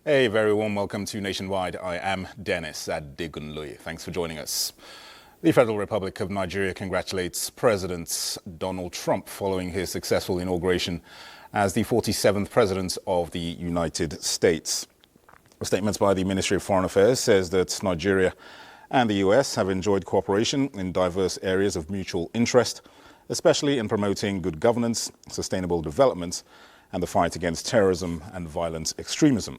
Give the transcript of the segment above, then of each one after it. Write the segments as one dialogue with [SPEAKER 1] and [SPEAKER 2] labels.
[SPEAKER 1] A very warm welcome to Nationwide. I am Dennis Adegunloye. Thanks for joining us. The Federal Republic of Nigeria congratulates President Donald Trump following his successful inauguration as the 47th President of the United States. A statement by the Ministry of Foreign Affairs says that Nigeria and the US have enjoyed cooperation in diverse areas of mutual interest, especially in promoting good governance, sustainable development, and the fight against terrorism and violent extremism.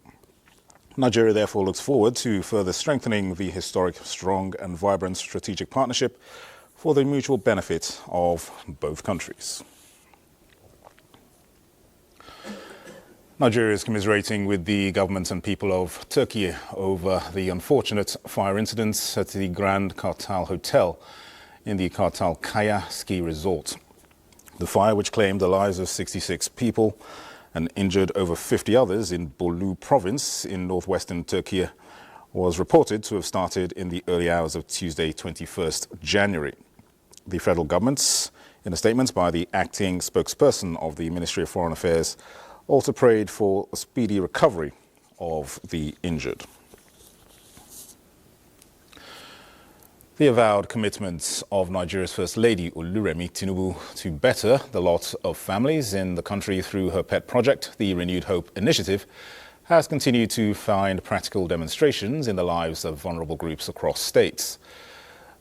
[SPEAKER 1] Nigeria therefore looks forward to further strengthening the historic, strong and vibrant strategic partnership for the mutual benefit of both countries. Nigeria is commiserating with the government and people of Turkey over the unfortunate fire incidents at the Grand Kartal Hotel in the Kartal Kaya ski resort. The fire, which claimed the lives of 66 people and injured over 50 others in Bolu province in northwestern Turkey, was reported to have started in the early hours of Tuesday, 21st January. The federal government, in a statement by the acting spokesperson of the Ministry of Foreign Affairs, also prayed for a speedy recovery of the injured. The avowed commitment of Nigeria's First Lady Oluremi Tinubu to better the lot of families in the country through her pet project, the Renewed Hope Initiative, has continued to find practical demonstrations in the lives of vulnerable groups across states.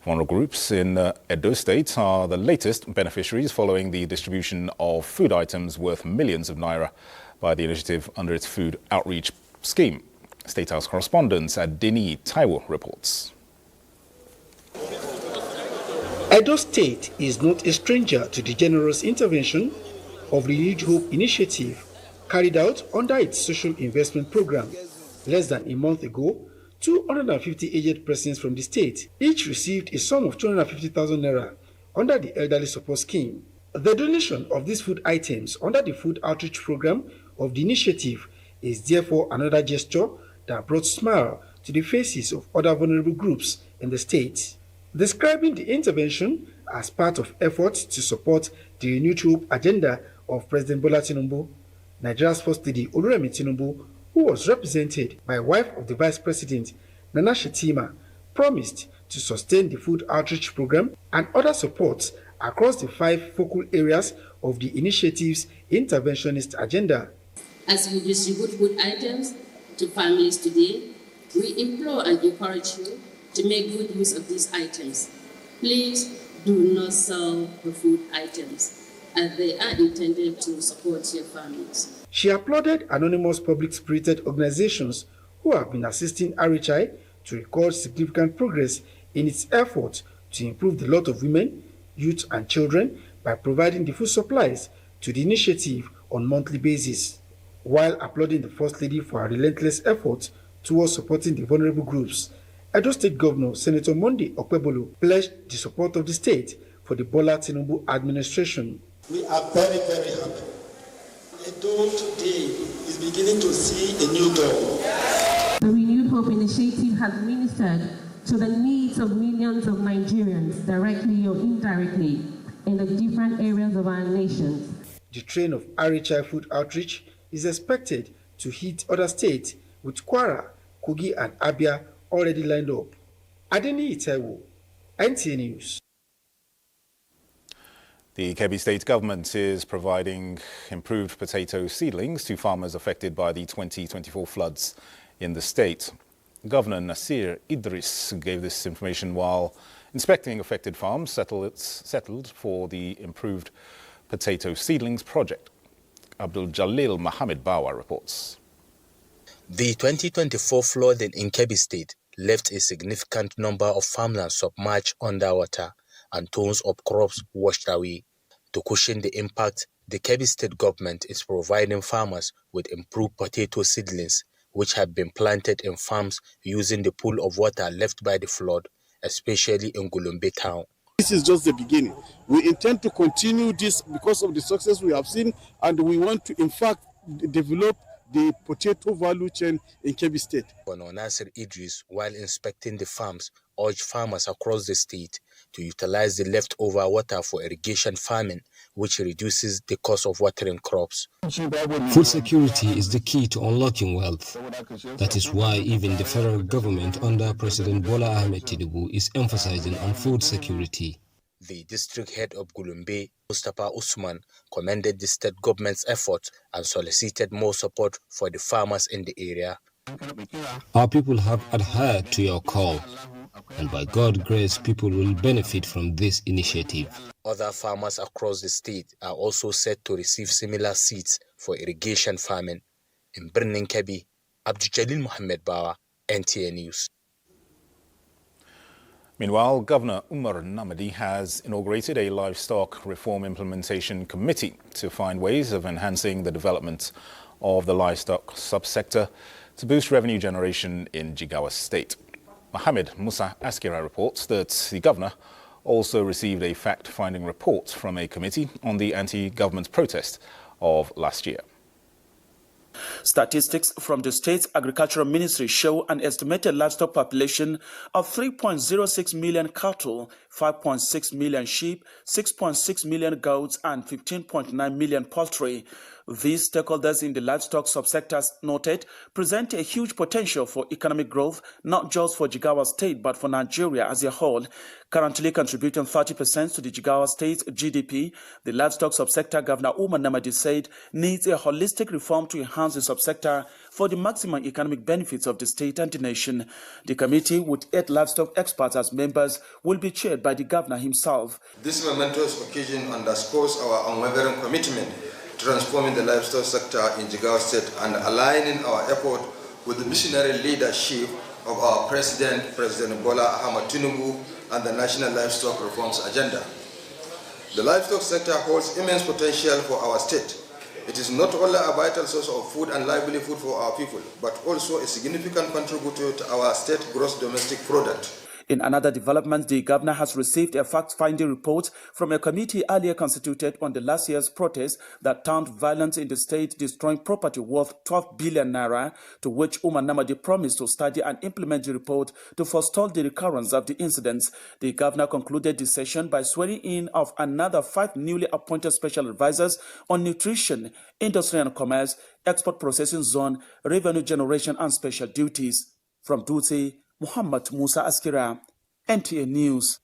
[SPEAKER 1] Vulnerable groups in Edo State are the latest beneficiaries following the distribution of food items worth millions of naira by the initiative under its food outreach scheme. State House correspondent Adeni Taiwo reports.
[SPEAKER 2] Edo State is not a stranger to the generous intervention of the Renewed Hope Initiative carried out under its social investment program. Less than a month ago, 250 aged persons from the state each received a sum of 250,000 naira under the elderly support scheme. The donation of these food items under the food outreach program of the initiative is therefore another gesture that brought smile to the faces of other vulnerable groups in the state. Describing the intervention as part of efforts to support the Renewed Hope agenda of President Bola Tinubu, Nigeria's First Lady Oluremi Tinubu, who was represented by wife of the Vice President, Nana Shetima, promised to sustain the food outreach program and other supports across the 5 focal areas of the initiative's interventionist agenda.
[SPEAKER 3] As we distribute food items to families today, we implore and encourage you to make good use of these items. Please do not sell the food items, as they are intended to support your families.
[SPEAKER 2] She applauded anonymous public-spirited organizations who have been assisting RHI to record significant progress in its effort to improve the lot of women, youth and children by providing the food supplies to the initiative on a monthly basis, while applauding the First Lady for her relentless efforts towards supporting the vulnerable groups. Edo State Governor Senator Monday Okpebolo pledged the support of the state for the Bola Tinubu administration.
[SPEAKER 4] We are very, very happy. Edo today is beginning to see a new dawn.
[SPEAKER 5] The Renewed Hope Initiative has ministered to the needs of millions of Nigerians, directly or indirectly, in the different areas of our nation.
[SPEAKER 2] The train of RHI food outreach is expected to hit other states, with Kwara, Kogi and Abia already lined up. Adeni Taiwo, NTA News.
[SPEAKER 1] The Kebbi State government is providing improved potato seedlings to farmers affected by the 2024 floods in the state. Governor Nasir Idris gave this information while inspecting affected farms settled for the improved potato seedlings project. Abdul Jalil Mohammed Bawa reports.
[SPEAKER 6] The 2024 flooding in Kebbi State left a significant number of farmlands submerged underwater and tons of crops washed away. To cushion the impact, the Kebbi State government is providing farmers with improved potato seedlings, which have been planted in farms using the pool of water left by the flood, especially in Gulumbe town.
[SPEAKER 7] This is just the beginning. We intend to continue this because of the success we have seen, and we want to, in fact, develop the potato value chain in Kebbi State.
[SPEAKER 6] Governor Nasir Idris, while inspecting the farms, urged farmers across the state to utilize the leftover water for irrigation farming, which reduces the cost of watering crops.
[SPEAKER 8] Food security is the key to unlocking wealth. That is why even the federal government under President Bola Ahmed Tinubu is emphasizing on food security.
[SPEAKER 6] The district head of Gulumbe, Mustapha Usman, commended the state government's efforts and solicited more support for the farmers in the area.
[SPEAKER 8] Our people have adhered to your call, and by God's grace, people will benefit from this initiative.
[SPEAKER 6] Other farmers across the state are also set to receive similar seeds for irrigation farming. In Birnin Kebbi, Abdul Mohammed Bawa, NTA News.
[SPEAKER 1] Meanwhile, Governor Umar Namadi has inaugurated a livestock reform implementation committee to find ways of enhancing the development of the livestock subsector to boost revenue generation in Jigawa State. Mohammed Musa Askira reports that the governor also received a fact-finding report from a committee on the anti-government protest of last year.
[SPEAKER 9] Statistics from the state's agricultural ministry show an estimated livestock population of 3.06 million cattle, 5.6 million sheep, 6.6 million goats, and 15.9 million poultry. These stakeholders in the livestock subsectors noted present a huge potential for economic growth, not just for Jigawa State, but for Nigeria as a whole. Currently contributing 30% to the Jigawa State's GDP, the livestock subsector, Governor Umar Namadi said, needs a holistic reform to enhance the subsector for the maximum economic benefits of the state and the nation. The committee, with 8 livestock experts as members, will be chaired by the governor himself.
[SPEAKER 10] This momentous occasion underscores our unwavering commitment to transforming the livestock sector in Jigawa State and aligning our effort with the visionary leadership of our President Bola Ahmed Tinubu and the National Livestock Reforms Agenda. The livestock sector holds immense potential for our state. It is not only a vital source of food and livelihood for our people, but also a significant contributor to our state gross domestic product.
[SPEAKER 9] In another development, the governor has received a fact-finding report from a committee earlier constituted on the last year's protest that turned violence in the state, destroying property worth 12 billion naira, to which Umar Namadi promised to study and implement the report to forestall the recurrence of the incidents. The governor concluded the session by swearing in of another 5 newly appointed special advisors on nutrition, industry and commerce, export processing zone, revenue generation and special duties. From Dutse, Muhammad Musa Askira, NTA News.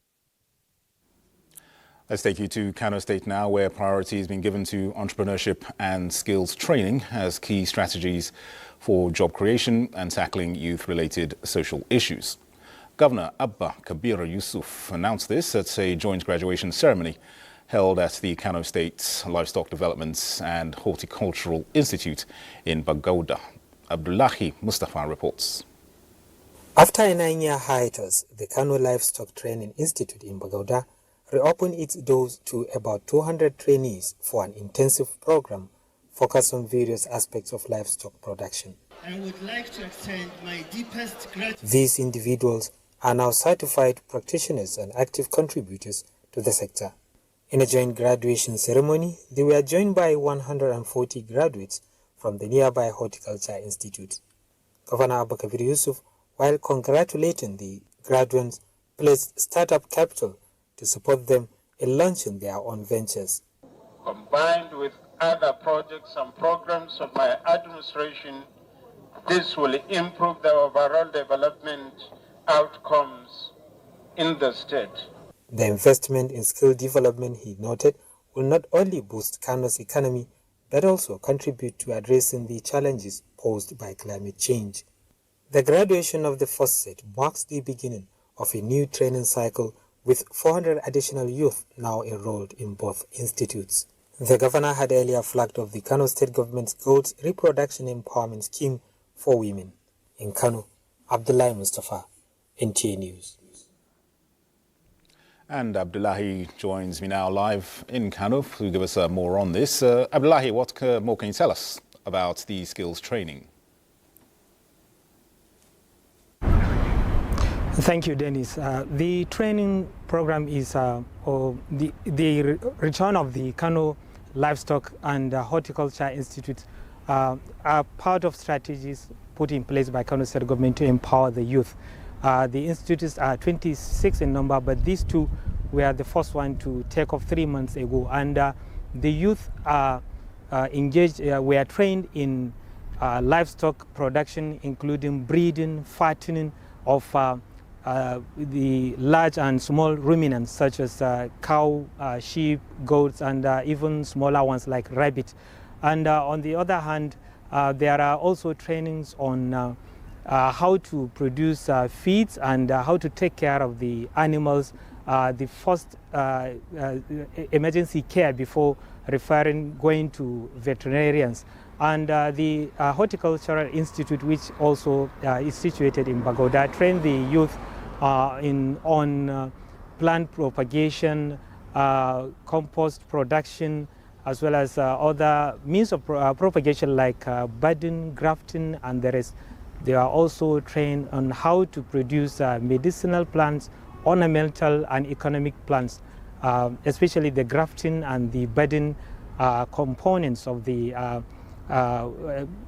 [SPEAKER 1] Let's take you to Kano State now, where priority has been given to entrepreneurship and skills training as key strategies for job creation and tackling youth-related social issues. Governor Abba Kabir Yusuf announced this at a joint graduation ceremony held at the Kano State Livestock Development and Horticultural Institute in Bagauda. Abdullahi Mustafa reports.
[SPEAKER 11] After a 9-year hiatus, the Kano Livestock Training Institute in Bagauda reopened its doors to about 200 trainees for an intensive program focused on various aspects of livestock production.
[SPEAKER 12] I would like to extend my deepest gratitude.
[SPEAKER 11] These individuals are now certified practitioners and active contributors to the sector. In a joint graduation ceremony, they were joined by 140 graduates from the nearby Horticulture Institute. Governor Abba Kabir Yusuf, while congratulating the graduates, pledged startup capital to support them in launching their own ventures.
[SPEAKER 13] Combined with other projects and programs of my administration, this will improve the overall development outcomes in the state.
[SPEAKER 11] The investment in skill development, he noted, will not only boost Kano's economy, but also contribute to addressing the challenges posed by climate change. The graduation of the first set marks the beginning of a new training cycle with 400 additional youth now enrolled in both institutes. The governor had earlier flagged off the Kano State Government's Girls Reproduction Empowerment Scheme for Women. In Kano, Abdullahi Mustafa, NTA News.
[SPEAKER 1] And Abdullahi joins me now live in Kano to give us more on this. Abdullahi, what more can you tell us about the skills training?
[SPEAKER 14] Thank you, Dennis. The training program is the return of the Kano Livestock and Horticulture Institute are part of strategies put in place by Kano State government to empower the youth. The institutes are 26 in number, but these two were the first one to take off 3 months ago. And the youth are engaged, we are trained in livestock production, including breeding, fattening of the large and small ruminants such as cow, sheep, goats, and even smaller ones like rabbit. And on the other hand, there are also trainings on how to produce feeds and how to take care of the animals, the first emergency care before going to veterinarians. And the Horticultural Institute, which also is situated in Bagoda, trained the youth on plant propagation, compost production, as well as other means of propagation like budding, grafting, and the rest. They are also trained on how to produce medicinal plants, ornamental and economic plants, especially the grafting and the budding components of the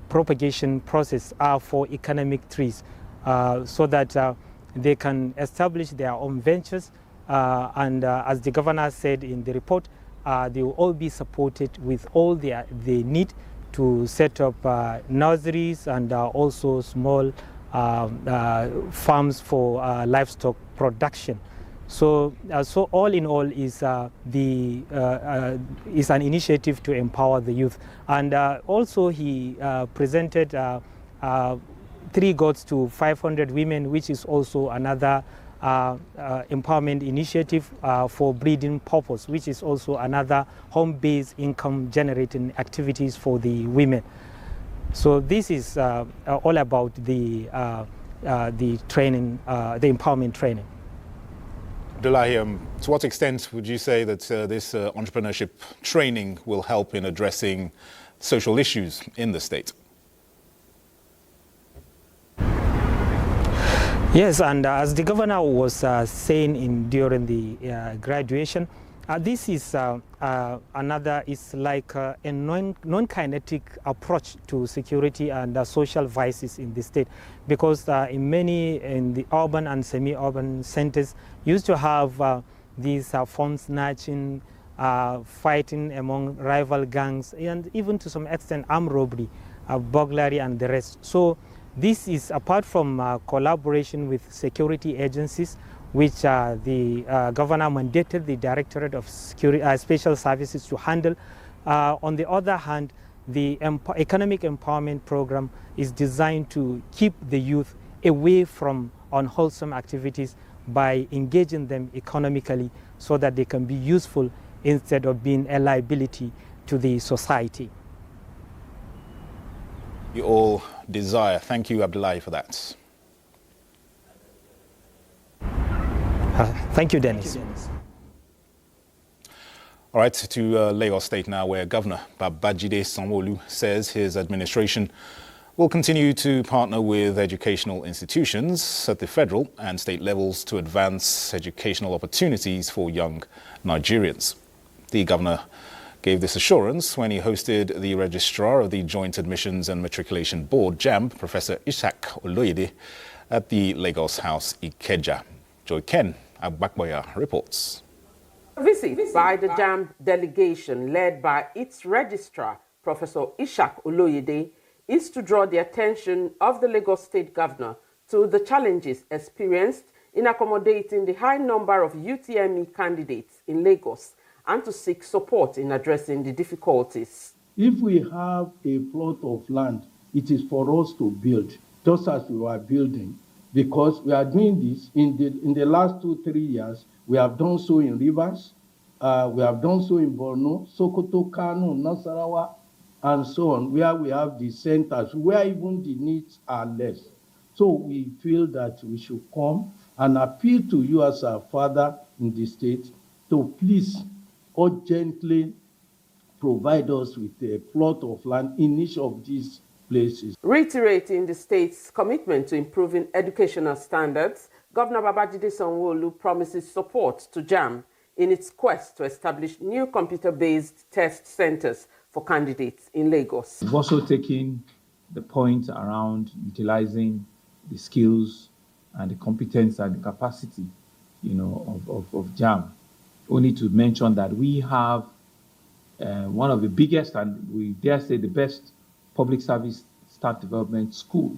[SPEAKER 14] propagation process are for economic trees, so that they can establish their own ventures, and as the governor said in the report, they will all be supported with all they need to set up nurseries and also small farms for livestock production. So all in all is an initiative to empower the youth. And also he presented 3 goats to 500 women, which is also another empowerment initiative for breeding purpose, which is also another home-based income generating activities for the women. So this is all about the training, the empowerment training.
[SPEAKER 1] Abdullahi, to what extent would you say that this entrepreneurship training will help in addressing social issues in the state?
[SPEAKER 14] Yes, and as the governor was saying during the graduation, this is another, is like a non-kinetic approach to security and social vices in the state, because in the urban and semi-urban centers used to have these phone snatching, fighting among rival gangs, and even to some extent armed robbery, burglary and the rest. So this is apart from collaboration with security agencies, which the governor mandated the Directorate of Special Services to handle. On the other hand, the economic empowerment program is designed to keep the youth away from unwholesome activities by engaging them economically so that they can be useful instead of being a liability to the society.
[SPEAKER 1] You all desire. Thank you, Abdullahi, for that.
[SPEAKER 14] Thank you, Dennis.
[SPEAKER 1] All right, to Lagos State now, where Governor Babajide Sanwo-Olu says his administration will continue to partner with educational institutions at the federal and state levels to advance educational opportunities for young Nigerians. The governor gave this assurance when he hosted the registrar of the Joint Admissions and Matriculation Board, JAMB, Professor Ishak Oloyede, at the Lagos House, Ikeja. Joy Ken Agbakboya reports.
[SPEAKER 15] A visit by the JAMB delegation led by its registrar, Professor Ishak Oloyede, is to draw the attention of the Lagos State Governor to the challenges experienced in accommodating the high number of UTME candidates in Lagos and to seek support in addressing the difficulties.
[SPEAKER 16] If we have a plot of land, it is for us to build, just as we were building, because we are doing this in the last 2-3 years. We have done so in Rivers, we have done so in Borno, Sokoto, Kano, Nasarawa, and so on, where we have the centers, where even the needs are less. So we feel that we should come and appeal to you as our father in the state to please urgently provide us with a plot of land in each of these places.
[SPEAKER 15] Reiterating the state's commitment to improving educational standards, Governor Babajide Sanwo-Olu promises support to JAMB in its quest to establish new computer-based test centers for candidates in Lagos.
[SPEAKER 17] We've also taken the point around utilizing the skills and the competence and the capacity, of JAM. Only to mention that we have one of the biggest and we dare say the best public service staff development school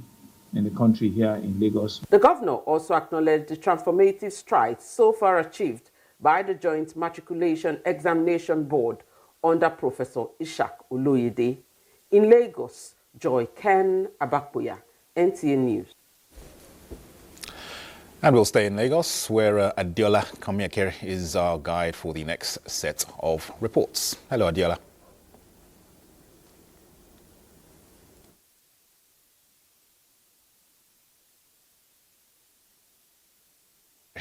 [SPEAKER 17] in the country here in Lagos.
[SPEAKER 15] The governor also acknowledged the transformative strides so far achieved by the Joint Matriculation Examination Board under Professor Ishak Oloyede. In Lagos, Joy Ken Abakboya, NTA News.
[SPEAKER 1] And we'll stay in Lagos, where Adiola Kamiakere is our guide for the next set of reports. Hello, Adiola.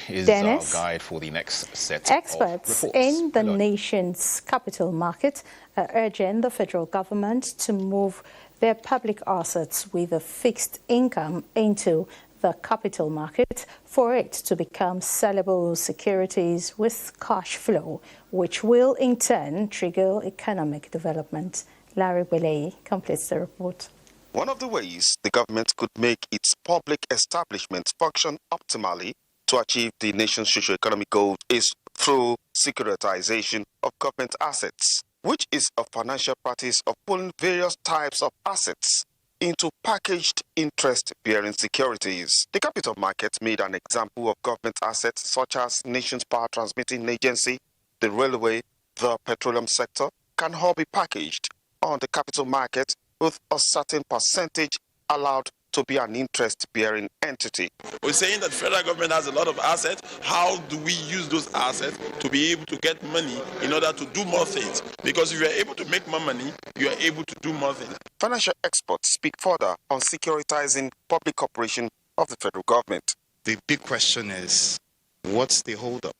[SPEAKER 18] Dennis,
[SPEAKER 1] our guide for the next set
[SPEAKER 18] experts
[SPEAKER 1] of reports.
[SPEAKER 18] in the nation's capital market are urging the federal government to move their public assets with a fixed income into the capital market for it to become sellable securities with cash flow, which will in turn trigger economic development. Larry Belay completes the report.
[SPEAKER 19] One of the ways the government could make its public establishments function optimally to achieve the nation's socio-economic goals is through securitization of government assets, which is a financial practice of pulling various types of assets into packaged interest-bearing securities. The capital market made an example of government assets such as nation's power transmitting agency, the railway, the petroleum sector, can all be packaged on the capital market with a certain percentage allowed to be an interest-bearing entity.
[SPEAKER 20] We're saying that the federal government has a lot of assets. How do we use those assets to be able to get money in order to do more things? Because if you are able to make more money, you are able to do more things.
[SPEAKER 19] Financial experts speak further on securitizing public operation of the federal government.
[SPEAKER 21] The big question is, what's the holdup?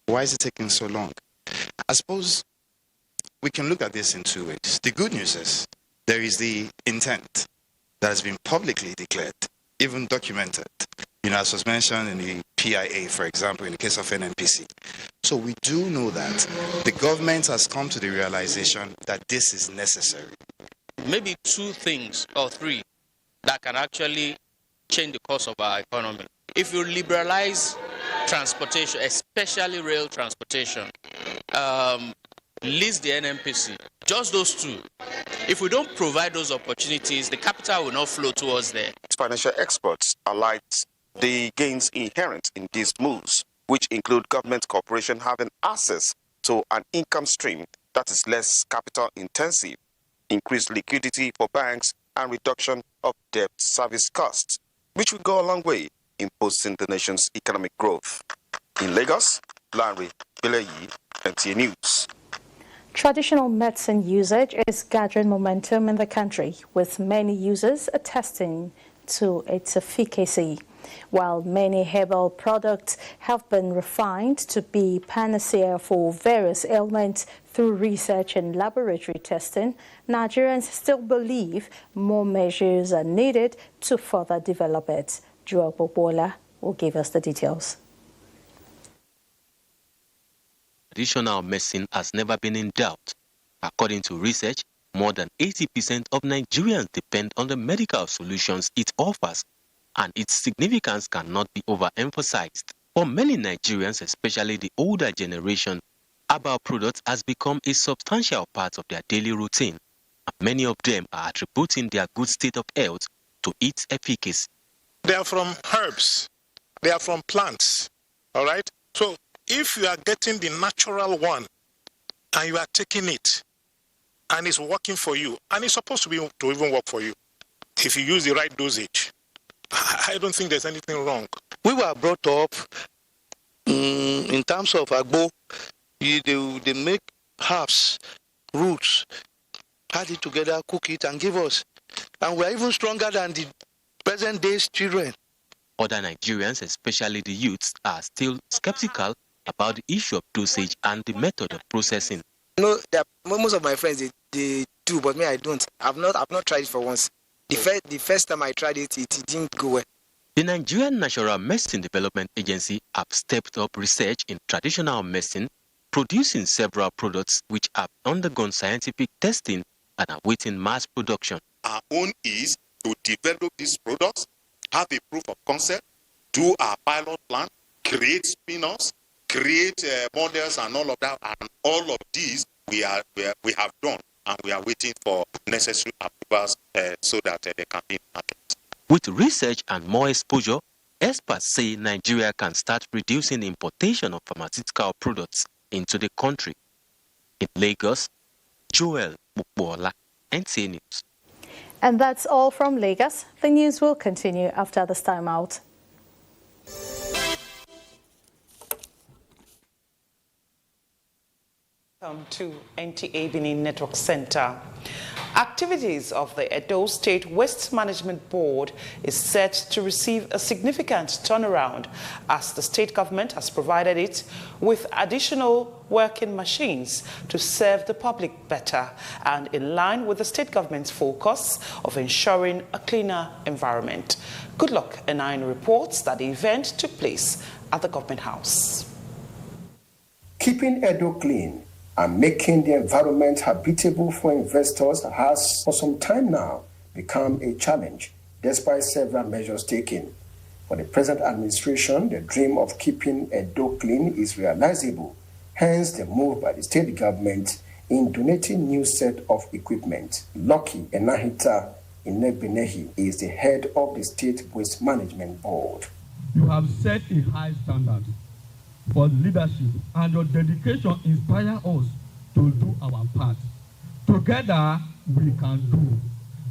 [SPEAKER 21] Why is it taking so long? I suppose we can look at this in two ways. The good news is there is the intent that has been publicly declared, even documented, as was mentioned in the PIA, for example, in the case of NNPC. So we do know that the government has come to the realization that this is necessary.
[SPEAKER 22] Maybe two things or three that can actually change the course of our economy. If you liberalize transportation, especially rail transportation, lease the NNPC, just those two. If we don't provide those opportunities, the capital will not flow towards there.
[SPEAKER 19] Financial experts highlight the gains inherent in these moves, which include government corporation having access to an income stream that is less capital intensive, increased liquidity for banks, and reduction of debt service costs, which will go a long way in boosting the nation's economic growth. In Lagos, Larry Bileyi, NTA News.
[SPEAKER 18] Traditional medicine usage is gathering momentum in the country, with many users attesting to its efficacy. While many herbal products have been refined to be panacea for various ailments through research and laboratory testing, Nigerians still believe more measures are needed to further develop it. Joel Bobola will give us the details.
[SPEAKER 23] Traditional medicine has never been in doubt. According to research, more than 80% of Nigerians depend on the medical solutions it offers, and its significance cannot be overemphasized. For many Nigerians, especially the older generation, herbal products has become a substantial part of their daily routine, and many of them are attributing their good state of health to its efficacy.
[SPEAKER 24] They are from herbs. They are from plants. All right? So if you are getting the natural one and you are taking it and it's working for you, and it's supposed to even work for you, if you use the right dosage, I don't think there's anything wrong.
[SPEAKER 25] We were brought up in terms of agbo. They make herbs, roots, add it together, cook it, and give us. And we're even stronger than the present day's children.
[SPEAKER 23] Other Nigerians, especially the youths, are still skeptical about the issue of dosage and the method of processing.
[SPEAKER 26] Most of my friends they do, but me I don't. I've not tried it for once. The first time I tried it, it didn't go well.
[SPEAKER 23] The Nigerian Natural Medicine Development Agency have stepped up research in traditional medicine, producing several products which have undergone scientific testing and awaiting mass production.
[SPEAKER 24] Our own is to develop these products, have a proof of concept, do our pilot plan, create spin-offs, create models and all of that, and all of these we have done, and we are waiting for necessary approvals so that they can be marketed.
[SPEAKER 23] With research and more exposure, experts say Nigeria can start reducing importation of pharmaceutical products into the country. In Lagos, Joel Mukbola, NTA News.
[SPEAKER 18] And that's all from Lagos. The news will continue after this time out.
[SPEAKER 2] Welcome to NTA Benin Network Center. Activities of the Edo State Waste Management Board is set to receive a significant turnaround as the state government has provided it with additional working machines to serve the public better and in line with the state government's focus of ensuring a cleaner environment. Goodluck N9 reports that the event took place at the Government House.
[SPEAKER 3] Keeping Edo clean and making the environment habitable for investors has, for some time now, become a challenge, despite several measures taken. For the present administration, the dream of keeping Edo clean is realizable, hence the move by the state government in donating new set of equipment. Lucky Enahita Inebenehi is the head of the State Waste Management Board.
[SPEAKER 4] You have set a high standard for leadership, and your dedication inspires us to do our part. Together, we can do.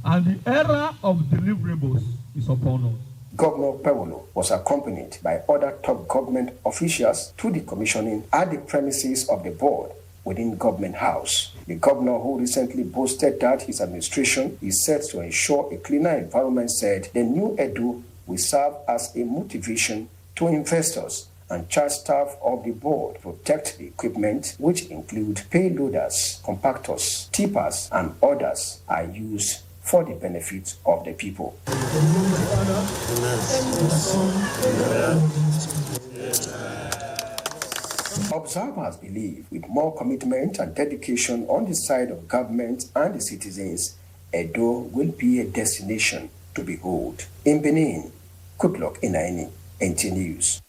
[SPEAKER 4] And the era of deliverables is upon us.
[SPEAKER 3] Governor Pewolo was accompanied by other top government officials to the commissioning at the premises of the board within Government House. The governor, who recently boasted that his administration is set to ensure a cleaner environment, said the new Edo will serve as a motivation to investors and charge staff of the board to protect the equipment, which include payloaders, compactors, tippers, and others are used for the benefit of the people. Observers believe with more commitment and dedication on the side of government and the citizens, Edo will be a destination to behold. In Benin, Goodluck N9, NTA News.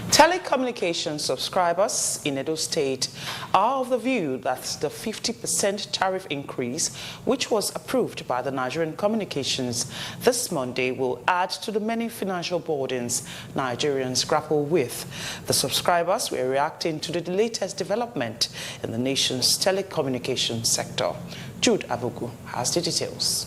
[SPEAKER 2] Telecommunications subscribers in Edo State are of the view that the 50% tariff increase, which was approved by the Nigerian Communications this Monday, will add to the many financial burdens Nigerians grapple with. The subscribers were reacting to the latest development in the nation's telecommunications sector. Jude Abugu has the details.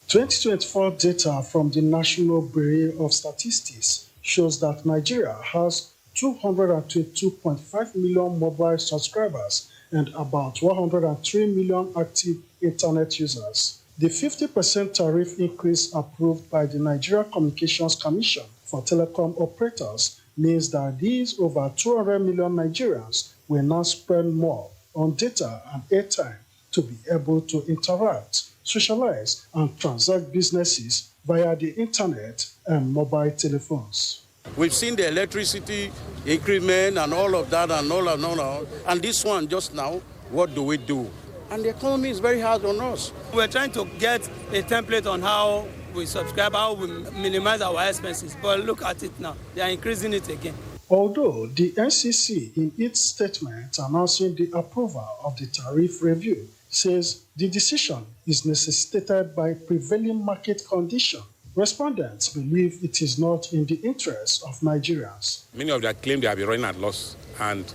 [SPEAKER 5] 2024 data from the National Bureau of Statistics shows that Nigeria has 222.5 million mobile subscribers and about 103 million active internet users. The 50% tariff increase approved by the Nigeria Communications Commission for telecom operators means that these over 200 million Nigerians will now spend more on data and airtime to be able to interact, socialize, and transact businesses via the internet and mobile telephones.
[SPEAKER 7] We've seen the electricity increment and all of that and all. And this one just now, what do we do? And the economy is very hard on us.
[SPEAKER 8] We're trying to get a template on how we subscribe, how we minimize our expenses. But look at it now. They are increasing it again.
[SPEAKER 5] Although the NCC, in its statement announcing the approval of the tariff review, says the decision is necessitated by prevailing market conditions, respondents believe it is not in the interest of Nigerians.
[SPEAKER 27] Many of them claim they have been running at loss and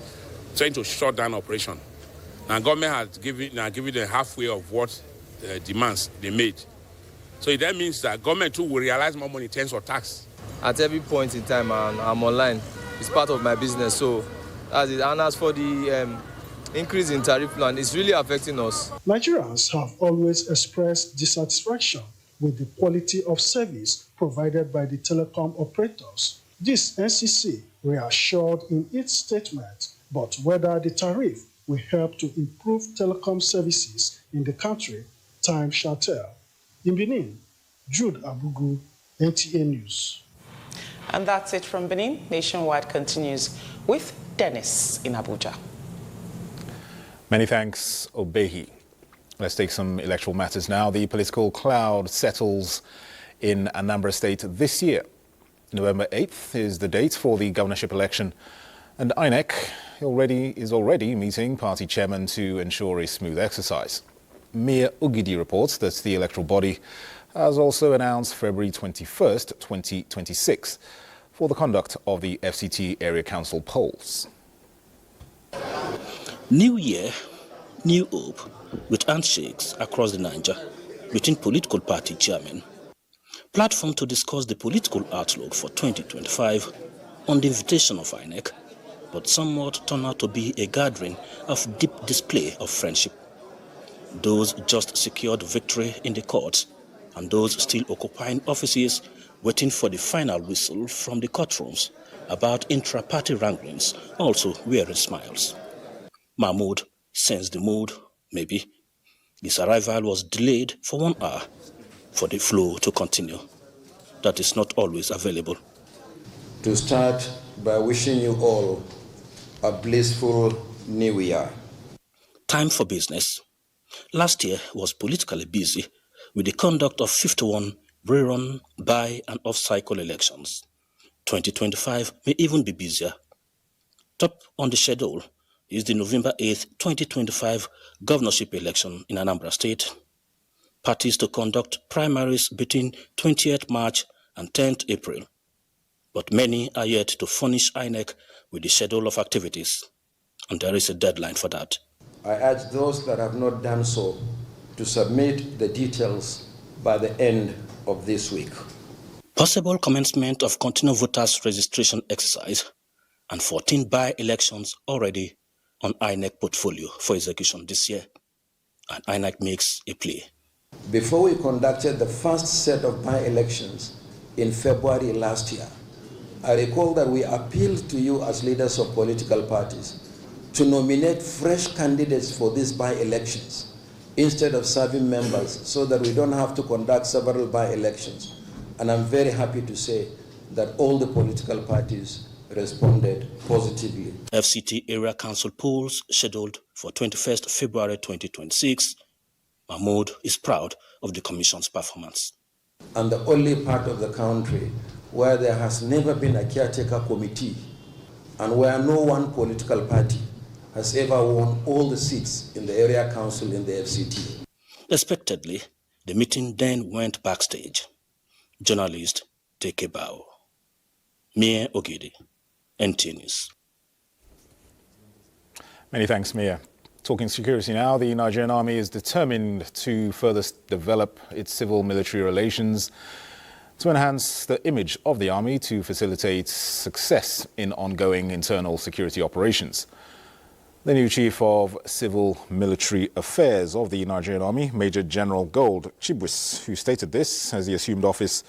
[SPEAKER 27] trying to shut down operation. Now, government has given them halfway of what demands they made. So that means that government too will realize more money in terms of tax.
[SPEAKER 28] At every point in time, I'm online. It's part of my business. So as it, and as for the increase in tariff plan, it's really affecting us.
[SPEAKER 5] Nigerians have always expressed dissatisfaction with the quality of service provided by the telecom operators. This NCC reassured in its statement, but whether the tariff will help to improve telecom services in the country, time shall tell. In Benin, Jude Abugu, NTA News.
[SPEAKER 2] And that's it from Benin. Nationwide continues with Dennis in Abuja.
[SPEAKER 1] Many thanks, Obehi. Let's take some electoral matters now. The political cloud settles in Anambra State this year. November 8th is the date for the governorship election, and INEC is already meeting party chairmen to ensure a smooth exercise. Mia Ogidi reports that the electoral body has also announced February 21st, 2026 for the conduct of the FCT area council polls.
[SPEAKER 6] New year, new hope, with handshakes across the Niger between political party chairmen. Platform to discuss the political outlook for 2025 on the invitation of INEC, but somewhat turned out to be a gathering of deep display of friendship. Those just secured victory in the courts and those still occupying offices waiting for the final whistle from the courtrooms about intra-party wranglings also wearing smiles. Mahmoud sensed the mood, maybe. His arrival was delayed for 1 hour for the flow to continue. That is not always available.
[SPEAKER 9] To start by wishing you all a blissful new year.
[SPEAKER 6] Time for business. Last year was politically busy with the conduct of 51 rerun, by and off-cycle elections. 2025 may even be busier. Top on the schedule is the November 8th, 2025 governorship election in Anambra State. Parties to conduct primaries between 20th March and 10th April. But many are yet to furnish INEC with the schedule of activities, and there is a deadline for that.
[SPEAKER 9] I urge those that have not done so to submit the details by the end of this week.
[SPEAKER 6] Possible commencement of continual voters registration exercise and 14 by-elections already on INEC portfolio for execution this year, and INEC makes a play.
[SPEAKER 9] Before we conducted the first set of by-elections in February last year, I recall that we appealed to you as leaders of political parties to nominate fresh candidates for these by-elections instead of serving members so that we don't have to conduct several by-elections. And I'm very happy to say that all the political parties responded positively.
[SPEAKER 6] FCT area council polls scheduled for 21st February 2026. Mahmoud is proud of the commission's performance.
[SPEAKER 9] And the only part of the country where there has never been a caretaker committee and where no one political party has ever won all the seats in the area council in the FCT.
[SPEAKER 6] Expectedly, the meeting then went backstage. Journalist take a bow. Mia Ogidi, NTA News.
[SPEAKER 1] Many thanks, Mia. Talking security now, the Nigerian army is determined to further develop its civil-military relations to enhance the image of the army to facilitate success in ongoing internal security operations. The new Chief of Civil Military Affairs of the Nigerian Army, Major General Gold Chibwis, who stated this as he assumed office,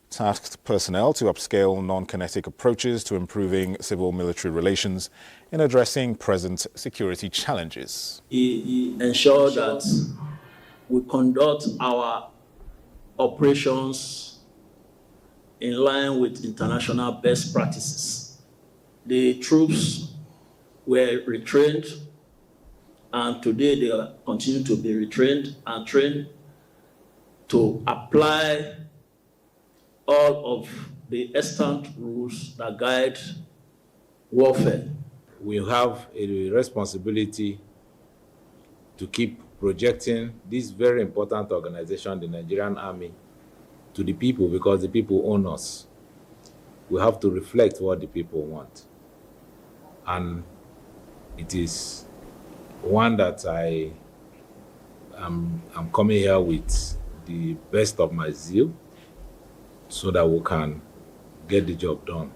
[SPEAKER 1] tasked personnel to upscale non-kinetic approaches to improving civil-military relations in addressing present security challenges.
[SPEAKER 10] He ensured that we conduct our operations in line with international best practices. The troops were retrained, and today they continue to be retrained and trained to apply all of the extant rules that guide warfare.
[SPEAKER 11] We have a responsibility to keep projecting this very important organization, the Nigerian Army, to the people, because the people own us. We have to reflect what the people want. And it is one that I'm coming here with the best of my zeal so that we can get the job done.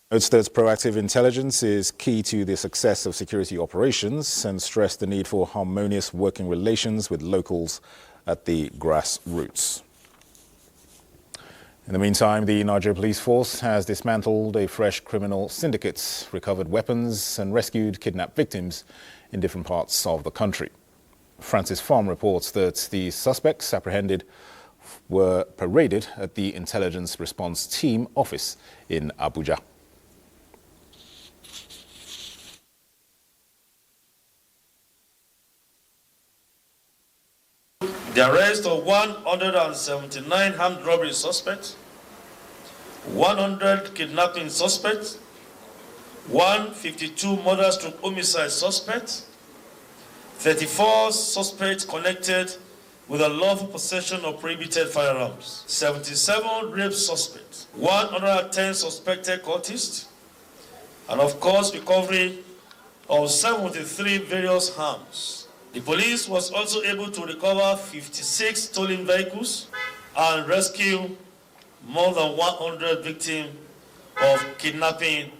[SPEAKER 1] Notes that proactive intelligence is key to the success of security operations and stressed the need for harmonious working relations with locals at the grassroots. In the meantime, the Nigeria Police Force has dismantled a fresh criminal syndicate, recovered weapons and rescued kidnapped victims in different parts of the country. Francis Farm reports that the suspects apprehended were paraded at the Intelligence Response Team office in Abuja.
[SPEAKER 12] The arrest of 179 armed robbery suspects, 100 kidnapping suspects, 152 murder/homicide suspects, 34 suspects connected with a lawful possession of prohibited firearms, 77 rape suspects, 110 suspected cultists, and of course recovery of 73 various arms. The police was also able to recover 56 stolen vehicles and rescue more than 100 victims of kidnapping.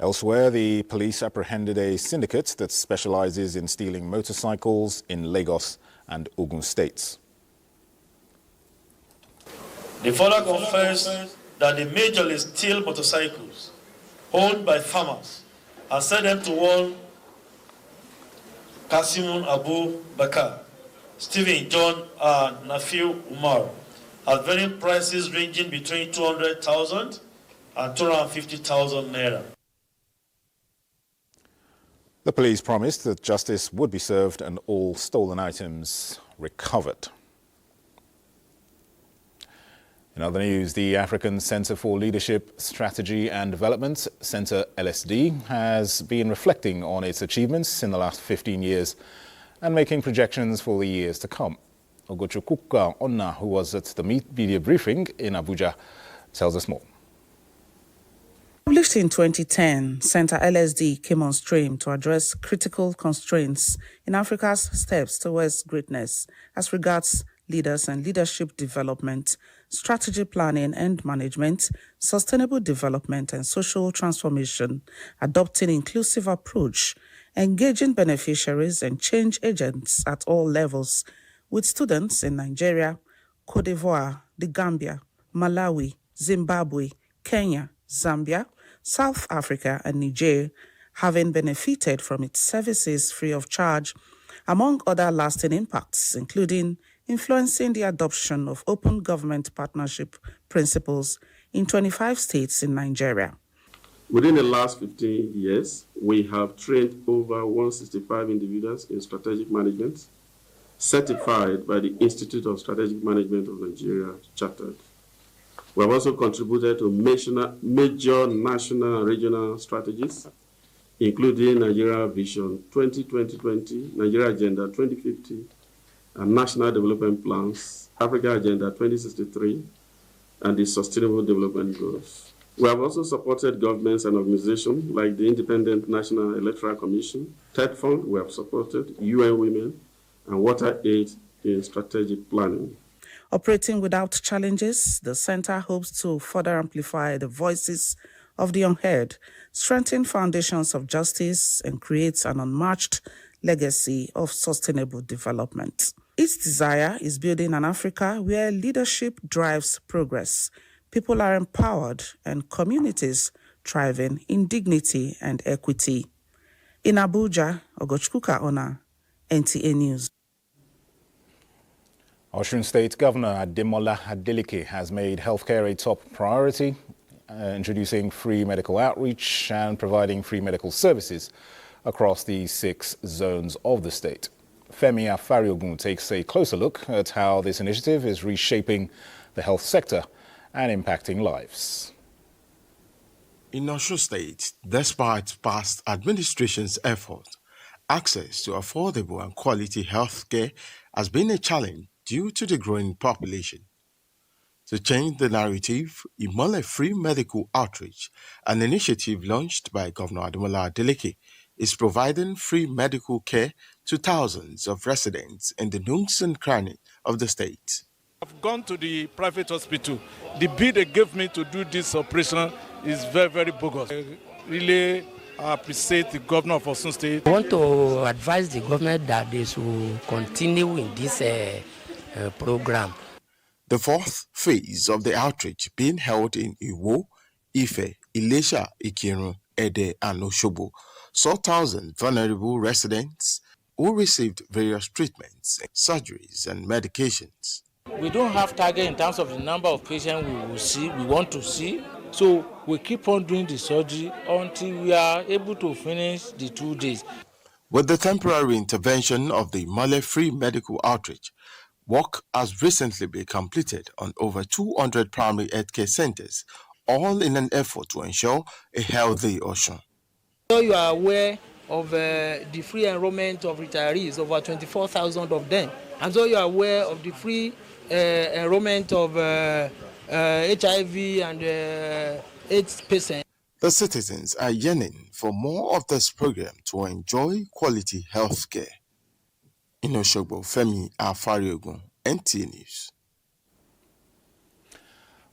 [SPEAKER 1] Elsewhere, the police apprehended a syndicate that specializes in stealing motorcycles in Lagos and Ogun states.
[SPEAKER 12] They further confessed that they majorly steal motorcycles owned by farmers and sell them to one Kasimun Abu Bakar, Stephen John, and Nafiu Umar at varying prices ranging between 200,000 and 250,000 naira.
[SPEAKER 1] The police promised that justice would be served and all stolen items recovered. In other news, the African Center for Leadership, Strategy and Development, Center LSD, has been reflecting on its achievements in the last 15 years and making projections for the years to come. Ogochukwu Onna, who was at the media briefing in Abuja, tells us more.
[SPEAKER 13] Published in 2010, Center LSD came on stream to address critical constraints in Africa's steps towards greatness as regards leaders and leadership development, strategy planning and management, sustainable development and social transformation, adopting inclusive approach, engaging beneficiaries and change agents at all levels, with students in Nigeria, Cote d'Ivoire, the Gambia, Malawi, Zimbabwe, Kenya, Zambia, South Africa and Niger having benefited from its services free of charge, among other lasting impacts, including influencing the adoption of open government partnership principles in 25 states in Nigeria.
[SPEAKER 14] Within the last 15 years, we have trained over 165 individuals in strategic management, certified by the Institute of Strategic Management of Nigeria, Chartered. We have also contributed to major national and regional strategies, including Nigeria Vision 2020, Nigeria Agenda 2050, and National Development Plans, Africa Agenda 2063, and the Sustainable Development Goals. We have also supported governments and organizations like the Independent National Electoral Commission, TED Fund. We have supported UN Women and Water Aid in strategic planning.
[SPEAKER 13] Operating without challenges, the center hopes to further amplify the voices of the unheard, strengthen foundations of justice, and create an unmatched legacy of sustainable development. Its desire is building an Africa where leadership drives progress, people are empowered, and communities thriving in dignity and equity. In Abuja, Ogochukwu Onna, NTA News.
[SPEAKER 1] Osun State Governor Ademola Adeleke has made healthcare a top priority, introducing free medical outreach and providing free medical services across the 6 zones of the state. Femi Afariogun takes a closer look at how this initiative is reshaping the health sector and impacting lives.
[SPEAKER 15] In Osun State, despite past administration's effort, access to affordable and quality health care has been a challenge due to the growing population. To change the narrative, Imole Free Medical Outreach, an initiative launched by Governor Ademola Adeleke, is providing free medical care to thousands of residents in the nooks and crannies of the state.
[SPEAKER 24] I've gone to the private hospital. The bill they gave me to do this operation is very, very bogus. I really appreciate the governor of Osun State.
[SPEAKER 16] I want to advise the government that they should continue in this program.
[SPEAKER 15] The 4th phase of the outreach being held in Iwo, Ife, Ilesha, Ikirun, Ede, and Oshobo saw thousands of vulnerable residents who received various treatments, surgeries, and medications.
[SPEAKER 17] We don't have target in terms of the number of patients we want to see. So we keep on doing the surgery until we are able to finish the 2 days.
[SPEAKER 15] With the temporary intervention of the Male Free Medical Outreach, work has recently been completed on over 200 primary healthcare centers, all in an effort to ensure a healthy Osun.
[SPEAKER 17] So you are aware of the free enrollment of retirees, over 24,000 of them. And so you are aware of the free enrollment of HIV and AIDS patients.
[SPEAKER 15] The citizens are yearning for more of this program to enjoy quality health care. In Osogbo, Femi Afariogun, NTA News.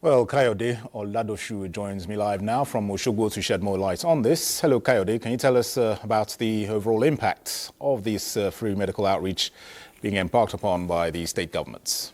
[SPEAKER 1] Well, Kayode Oladoshu joins me live now from Osogbo to shed more light on this. Hello, Kayode. Can you tell us about the overall impact of this free medical outreach being embarked upon by the state governments?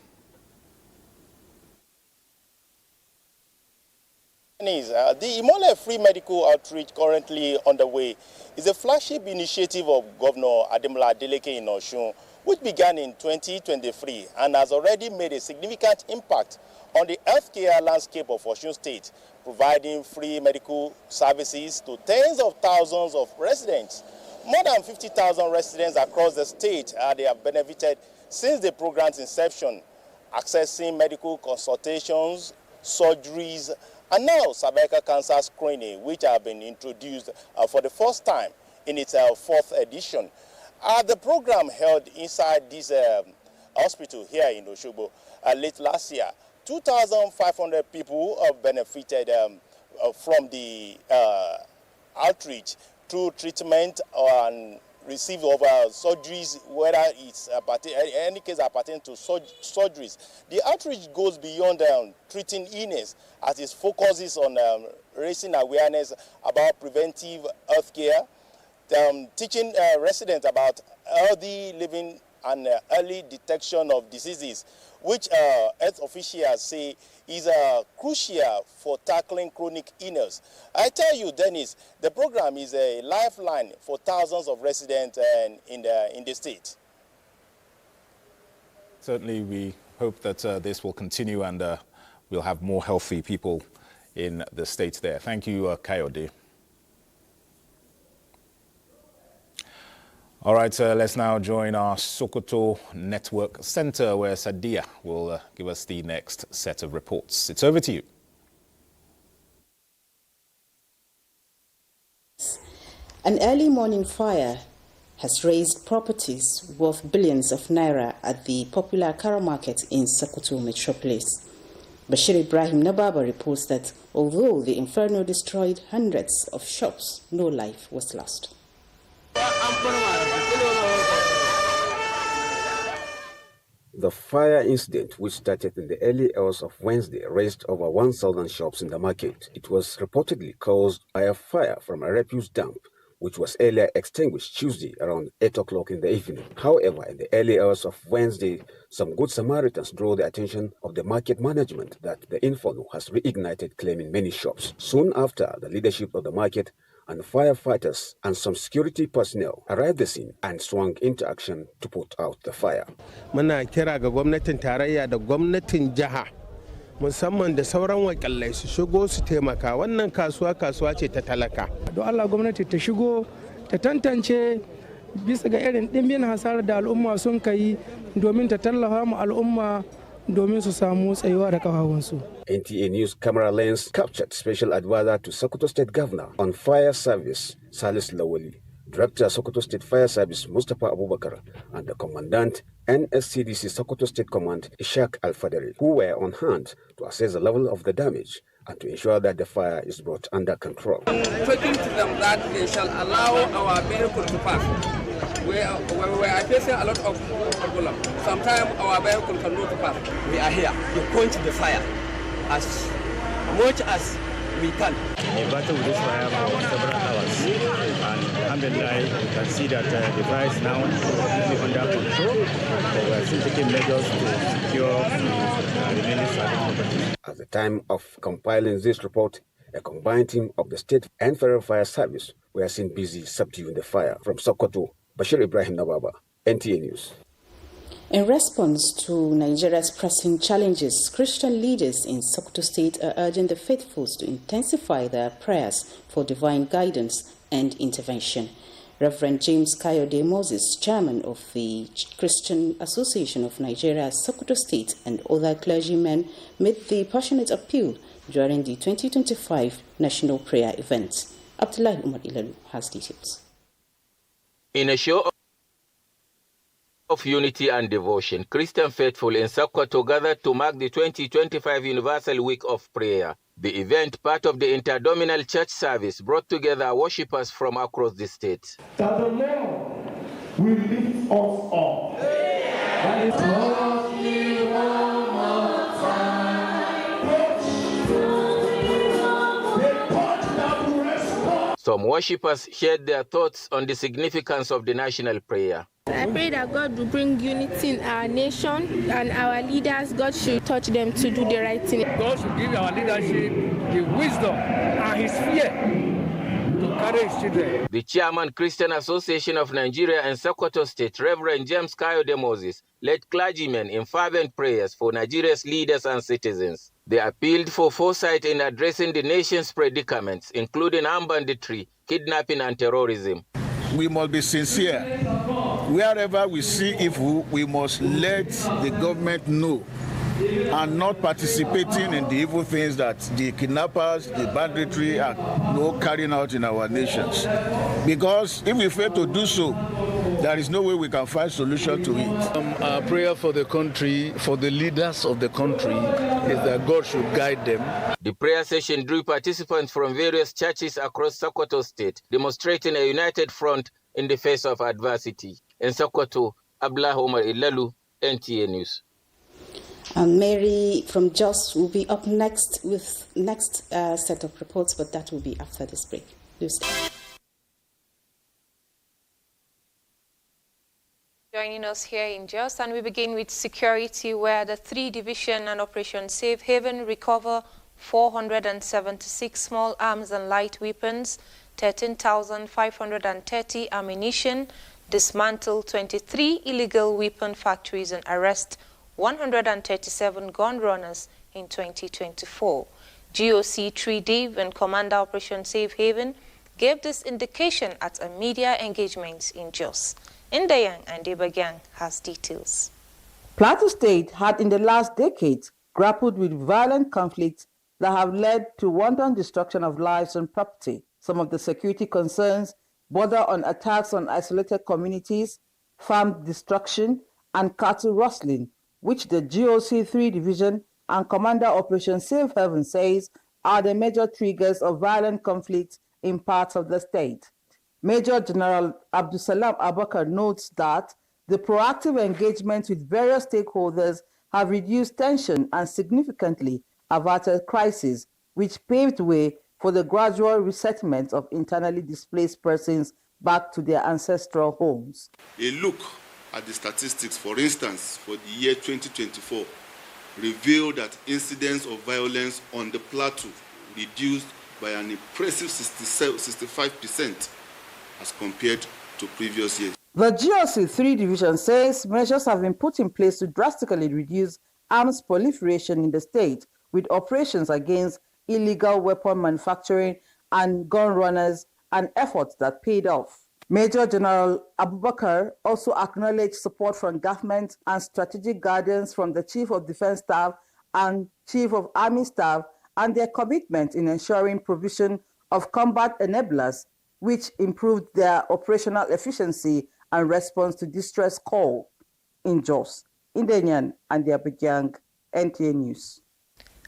[SPEAKER 18] The Imole Free Medical Outreach currently underway is a flagship initiative of Governor Ademola Adeleke in Osun, which began in 2023 and has already made a significant impact on the healthcare landscape of Osun State, providing free medical services to tens of thousands of residents. More than 50,000 residents across the state they have benefited since the program's inception, accessing medical consultations, surgeries, and now cervical cancer screening, which have been introduced for the first time in its fourth edition. The program held inside this hospital here in Osogbo late last year. 2,500 people have benefited from the outreach through treatment and receive over surgeries, whether it's any case pertaining to surgeries. The outreach goes beyond treating illness, as it focuses on raising awareness about preventive health care, teaching residents about healthy living and early detection of diseases, which health officials say is crucial for tackling chronic illness. I tell you, Dennis, the program is a lifeline for thousands of residents in the state.
[SPEAKER 1] Certainly, we hope that this will continue and we'll have more healthy people in the state there. Thank you, Kayode. All right, let's now join our Sokoto Network Center, where Sadia will give us the next set of reports. It's over to you.
[SPEAKER 19] An early morning fire has razed properties worth billions of naira at the popular Kara market in Sokoto metropolis. Bashir Ibrahim Nababa reports that although the inferno destroyed hundreds of shops, no life was lost.
[SPEAKER 20] The fire incident, which started in the early hours of Wednesday, razed over 1,000 shops in the market. It was reportedly caused by a fire from a refuse dump, which was earlier extinguished Tuesday around 8 o'clock in the evening. However, in the early hours of Wednesday, some good Samaritans drew the attention of the market management that the inferno has reignited, claiming many shops. Soon after, the leadership of the market and firefighters and some security personnel arrived at the scene and swung into action to put out the fire.
[SPEAKER 21] Muna kira ga gwamnatin tarayya da gwamnatin jiha musamman da sauran wakilai su shigo su taimaka. Wannan kasuwa ce ta talaka.
[SPEAKER 22] Don Allah gwamnati ta shigo ta tantance bisa ga irin dimbin hasarar da al'umma sun kai domin ta tallafa mu al'umma domin su samu tsayuwa da kafafunsu.
[SPEAKER 20] NTA News camera lens captured Special Advisor to Sokoto State Governor on Fire Service, Salis Lawali, Director Sokoto State Fire Service, Mustapha Abubakar, and the Commandant, NSCDC Sokoto State Command, Ishaq Al-Fadari, who were on hand to assess the level of the damage and to ensure that the fire is brought under control.
[SPEAKER 23] Talking to them that they shall allow our vehicle to pass. We are facing a lot of problem. Sometimes our vehicle cannot pass. We are here to quench the fire as much as we can.
[SPEAKER 25] We battled this fire for several hours, and alhamdulillah, you can see that the fire is now completely under control. But we are still taking measures to secure the remaining property.
[SPEAKER 20] At the time of compiling this report, a combined team of the state and federal fire service were seen busy subduing the fire. From Sokoto, Bashir Ibrahim Nababa, NTA News.
[SPEAKER 19] In response to Nigeria's pressing challenges, Christian leaders in Sokoto State are urging the faithfuls to intensify their prayers for divine guidance and intervention. Reverend James Kayode Moses, chairman of the Christian Association of Nigeria, Sokoto State, and other clergymen made the passionate appeal during the 2025 National Prayer event. Abdullahi Umar Ilalu has details.
[SPEAKER 3] In a show of unity and devotion, Christian faithful in Sokoto gathered to mark the 2025 Universal Week of Prayer. The event, part of the interdominal church service, brought together worshippers from across the state.
[SPEAKER 4] That the Lord will lift us up. And
[SPEAKER 3] some worshippers shared their thoughts on the significance of the national prayer.
[SPEAKER 5] I pray that God will bring unity in our nation and our leaders. God should touch them to do the right thing.
[SPEAKER 4] God should give our leadership the wisdom and his fear to carry his children.
[SPEAKER 3] The chairman, Christian Association of Nigeria and Sokoto State, Reverend James Kayode Moses, led clergymen in fervent prayers for Nigeria's leaders and citizens. They appealed for foresight in addressing the nation's predicaments, including armed banditry, kidnapping, and terrorism.
[SPEAKER 7] We must be sincere. Wherever we see evil, we must let the government know and not participating in the evil things that the kidnappers, the banditry are carrying out in our nations. Because if we fail to do so, there is no way we can find solution to it.
[SPEAKER 8] Our prayer for the country, for the leaders of the country, is that God should guide them.
[SPEAKER 3] The prayer session drew participants from various churches across Sokoto State, demonstrating a united front in the face of adversity. In Sokoto, Abdullah Omar Ilalu, NTA News.
[SPEAKER 19] And Mary from Jos will be up next with next set of reports, but that will be after this break.
[SPEAKER 26] Joining us here in Jos, and we begin with security, where the 3 Division and Operation Safe Haven recover 476 small arms and light weapons, 13,530 ammunition, dismantle 23 illegal weapon factories, and arrest 137 gun runners in 2024. GOC 3D and Commander Operation Safe Haven gave this indication at a media engagement in Jos. Ndayang and Debagang has details.
[SPEAKER 13] Plateau State had in the last decade grappled with violent conflicts that have led to wanton destruction of lives and property. Some of the security concerns border on attacks on isolated communities, farm destruction, and cattle rustling, which the GOC 3 Division and Commander Operation Safe Haven says are the major triggers of violent conflicts in parts of the state. Major General Abdusalam Abakar notes that the proactive engagement with various stakeholders have reduced tension and significantly averted crises, which paved way for the gradual resettlement of internally displaced persons back to their ancestral homes.
[SPEAKER 27] A look at the statistics, for instance, for the year 2024, revealed that incidents of violence on the plateau reduced by an impressive 65% as compared to previous years.
[SPEAKER 13] The GOC 3 Division says measures have been put in place to drastically reduce arms proliferation in the state, with operations against illegal weapon manufacturing and gun runners, and efforts that paid off. Major General Abubakar also acknowledged support from government and strategic guidance from the Chief of Defense Staff and Chief of Army Staff, and their commitment in ensuring provision of combat enablers, which improved their operational efficiency and response to distress call in Jos. Ndanyan and Abuja, NTA News.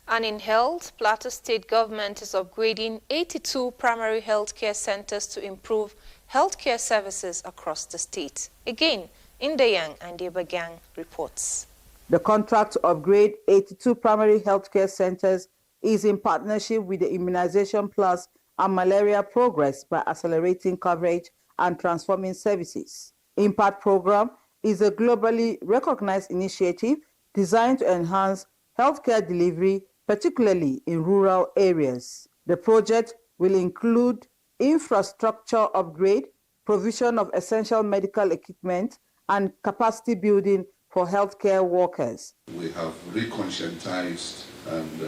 [SPEAKER 26] And in health, Plateau State government is upgrading 82 primary healthcare centers to improve healthcare services across the state. Again, Ndayang and Debagang reports.
[SPEAKER 13] The contract to upgrade 82 primary healthcare centers is in partnership with the Immunization Plus and Malaria Progress by accelerating coverage and transforming services. IMPACT program is a globally recognized initiative designed to enhance healthcare delivery, particularly in rural areas. The project will include infrastructure upgrade, provision of essential medical equipment, and capacity building for healthcare workers.
[SPEAKER 28] We have reconscientized and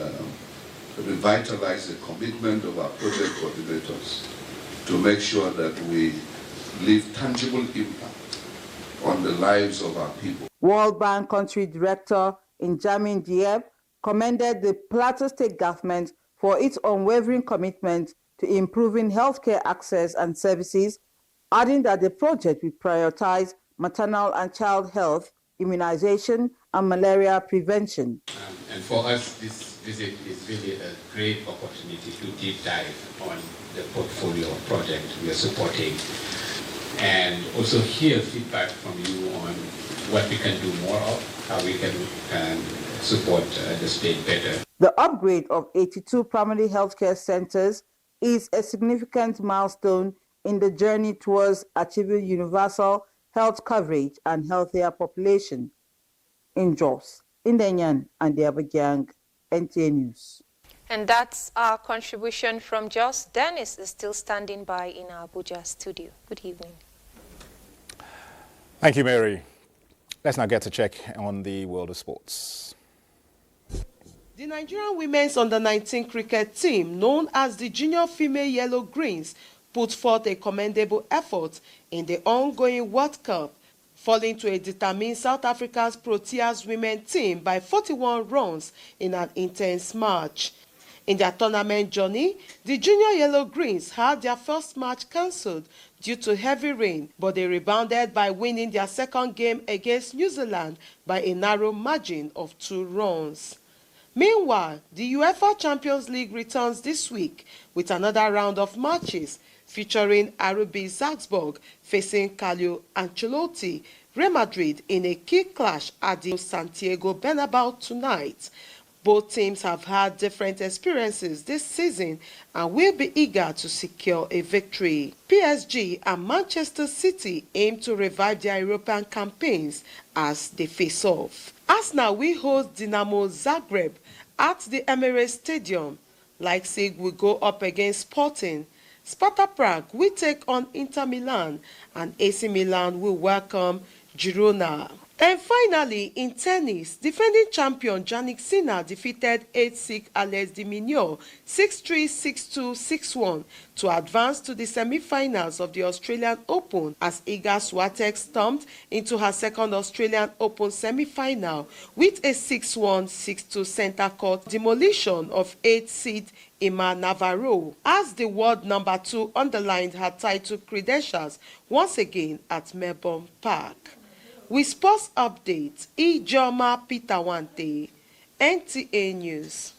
[SPEAKER 28] revitalized the commitment of our project coordinators to make sure that we leave tangible impact on the lives of our people.
[SPEAKER 2] World Bank Country Director N'Djamena Diep commended the Plateau State government for its unwavering commitment to improving healthcare access and services, adding that the project will prioritize maternal and child health, immunization, and malaria prevention.
[SPEAKER 6] And for us, this visit is really a great opportunity to deep dive on the portfolio of projects we are supporting, and also hear feedback from you on what we can do more of, how we can support the state better.
[SPEAKER 2] The upgrade of 82 primary healthcare centers is a significant milestone in the journey towards achieving universal health coverage and healthier population. In Jos, Indenyan and the Abuja, NTA News.
[SPEAKER 26] And that's our contribution from Jos. Dennis is still standing by in our Abuja studio. Good evening.
[SPEAKER 1] Thank you, Mary. Let's now get to check on the world of sports.
[SPEAKER 9] The Nigerian women's under-19 cricket team, known as the Junior Female Yellow Greens, put forth a commendable effort in the ongoing World Cup, falling to a determined South Africa's Proteas women team by 41 runs in an intense match. In their tournament journey, the Junior Yellow Greens had their first match cancelled due to heavy rain, but they rebounded by winning their second game against New Zealand by a narrow margin of 2 runs. Meanwhile, the UEFA Champions League returns this week with another round of matches featuring RB Salzburg facing Carlo Ancelotti, Real Madrid in a key clash at the Santiago Bernabeu tonight. Both teams have had different experiences this season and will be eager to secure a victory. PSG and Manchester City aim to revive their European campaigns as they face off. Arsenal will host Dinamo Zagreb at the Emirates Stadium. Leipzig will go up against Sporting. Sparta Prague will take on Inter Milan, and AC Milan will welcome Girona. And finally, in tennis, defending champion Jannik Sinner defeated 8-6 Alex de Minaur 6-3, 6-2, 6-1 to advance to the semi-finals of the Australian Open as Iga Swiatek stormed into her second Australian Open semi-final with a 6-1, 6-2 centre court demolition of 8th seed Emma Navarro, as the world number 2 underlined her title credentials once again at Melbourne Park. With sports updates, Ijoma Pitawante, NTA News.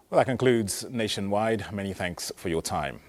[SPEAKER 1] Well, that concludes Nationwide. Many thanks for your time.